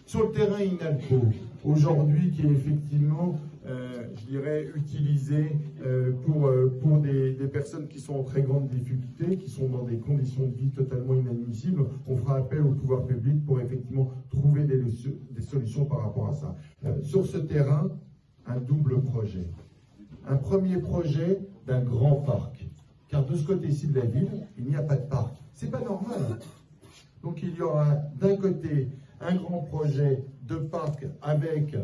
Sur le terrain INALCO, aujourd'hui, qui est effectivement, je dirais, utilisé pour des personnes qui sont en très grande difficulté, qui sont dans des conditions de vie totalement inadmissibles, on fera appel au pouvoir public pour effectivement trouver des solutions par rapport à ça. Sur ce terrain, un double projet. Un premier projet d'un grand parc. Car de ce côté-ci de la ville, il n'y a pas de parc. C'est pas normal. Donc il y aura d'un côté un grand projet de parc avec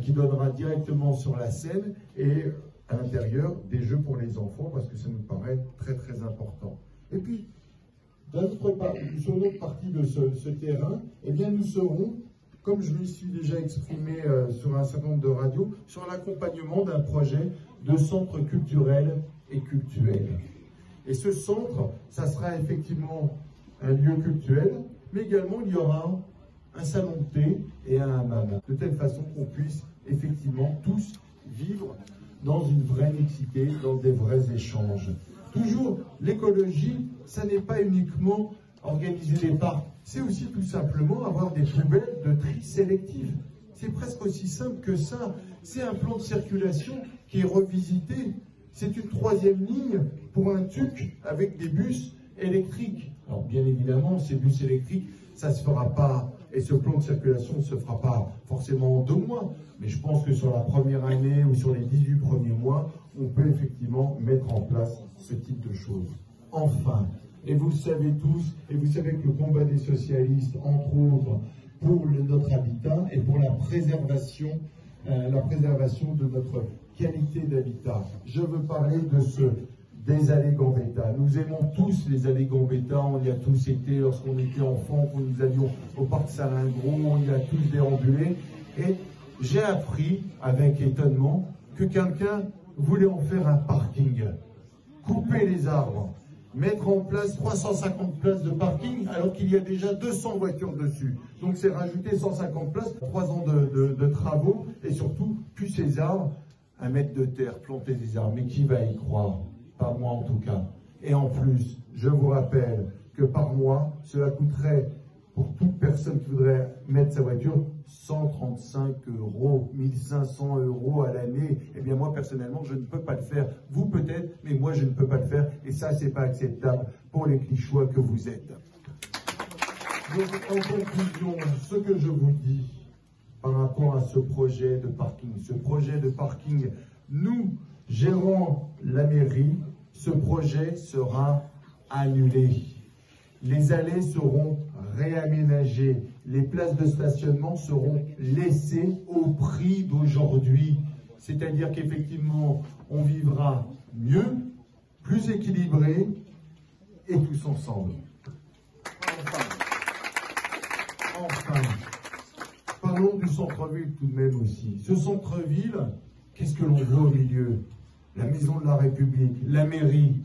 qui donnera directement sur la Seine et à l'intérieur des jeux pour les enfants parce que ça nous paraît très très important. Et puis, sur l'autre partie de ce terrain, eh bien nous serons, comme je me suis déjà exprimé sur un certain nombre de radios, sur l'accompagnement d'un projet de centre culturel et cultuel. Et ce centre, ça sera effectivement un lieu cultuel, mais également il y aura un salon de thé et un hammam, de telle façon qu'on puisse effectivement tous vivre dans une vraie mixité, dans des vrais échanges. Toujours, l'écologie, ça n'est pas uniquement organiser des parcs, c'est aussi tout simplement avoir des poubelles de tri sélectif. C'est presque aussi simple que ça. C'est un plan de circulation qui est revisité. C'est une troisième ligne pour un TUC avec des bus électriques. Alors bien évidemment, ces bus électriques, ça ne se fera pas, et ce plan de circulation ne se fera pas forcément en 2 mois, mais je pense que sur la première année ou sur les 18 premiers mois, on peut effectivement mettre en place ce type de choses. Enfin, et vous le savez tous, et vous savez que le combat des socialistes, entre autres, pour notre habitat et pour la préservation de notre qualité d'habitat. Je veux parler des allées Gambetta. Nous aimons tous les allées Gambetta, on y a tous été lorsqu'on était enfant, quand nous allions au parc Salingro, on y a tous déambulé. Et j'ai appris, avec étonnement, que quelqu'un voulait en faire un parking. Couper les arbres, mettre en place 350 places de parking, alors qu'il y a déjà 200 voitures dessus. Donc c'est rajouter 150 places, 3 ans de travaux, et surtout, plus ces arbres, 1 mètre de terre, planter des arbres. Mais qui va y croire? Pas moi en tout cas. Et en plus, je vous rappelle que par mois, cela coûterait, pour toute personne qui voudrait mettre sa voiture, 135 €, 1500 € à l'année. Eh bien moi, personnellement, je ne peux pas le faire. Vous peut-être, mais moi, je ne peux pas le faire. Et ça, c'est pas acceptable pour les Clichy que vous êtes. Donc, en conclusion, ce que je vous dis par rapport à ce projet de parking, nous gérons la mairie, ce projet sera annulé. Les allées seront réaménagées, les places de stationnement seront laissées au prix d'aujourd'hui. C'est-à-dire qu'effectivement, on vivra mieux, plus équilibré et tous ensemble. Enfin, parlons du centre-ville tout de même aussi. Ce centre-ville, qu'est-ce que l'on voit au milieu? La maison de la République, la mairie,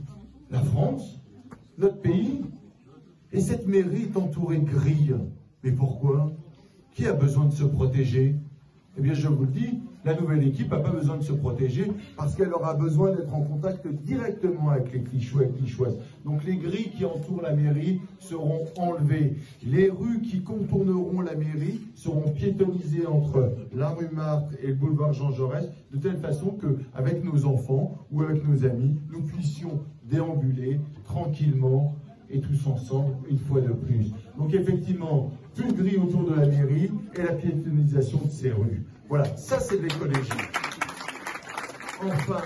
la France, notre pays. Et cette mairie est entourée de grilles. Mais pourquoi? Qui a besoin de se protéger? Eh bien, je vous le dis, la nouvelle équipe n'a pas besoin de se protéger parce qu'elle aura besoin d'être en contact directement avec les Clichy et Clichysoises. Donc les grilles qui entourent la mairie seront enlevées. Les rues qui contourneront la mairie seront piétonnisées entre la rue Marthe et le boulevard Jean Jaurès, de telle façon qu'avec nos enfants ou avec nos amis, nous puissions déambuler tranquillement et tous ensemble, une fois de plus. Donc effectivement, plus de grilles autour de la mairie et la piétonisation de ces rues. Voilà, ça c'est de l'écologie. Enfin,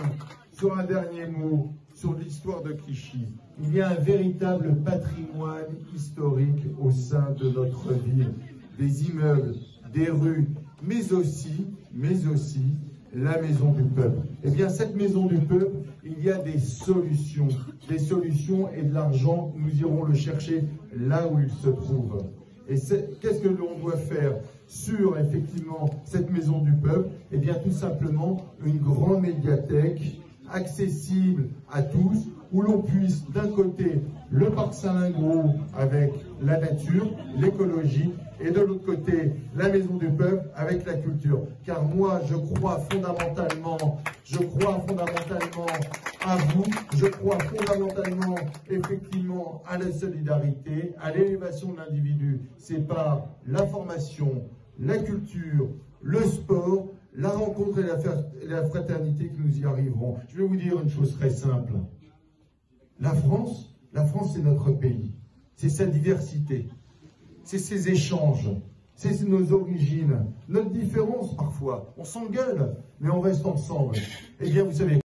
sur un dernier mot, sur l'histoire de Clichy, il y a un véritable patrimoine historique au sein de notre ville. Des immeubles, des rues, mais aussi la maison du peuple. Eh bien, cette maison du peuple, il y a des solutions et de l'argent, nous irons le chercher là où il se trouve. Et qu'est-ce que l'on doit faire sur, effectivement, cette maison du peuple? Eh bien, tout simplement, une grande médiathèque accessible à tous, où l'on puisse, d'un côté, le parc Salingro avec la nature, l'écologie, et de l'autre côté, la maison du peuple avec la culture. Car moi, je crois fondamentalement à vous, je crois fondamentalement, effectivement, à la solidarité, à l'élévation de l'individu. C'est par la formation, la culture, le sport, la rencontre et la fraternité que nous y arriverons. Je vais vous dire une chose très simple. La France c'est notre pays. C'est sa diversité. C'est ses échanges. C'est nos origines. Notre différence parfois. On s'engueule, mais on reste ensemble. Eh bien, vous savez...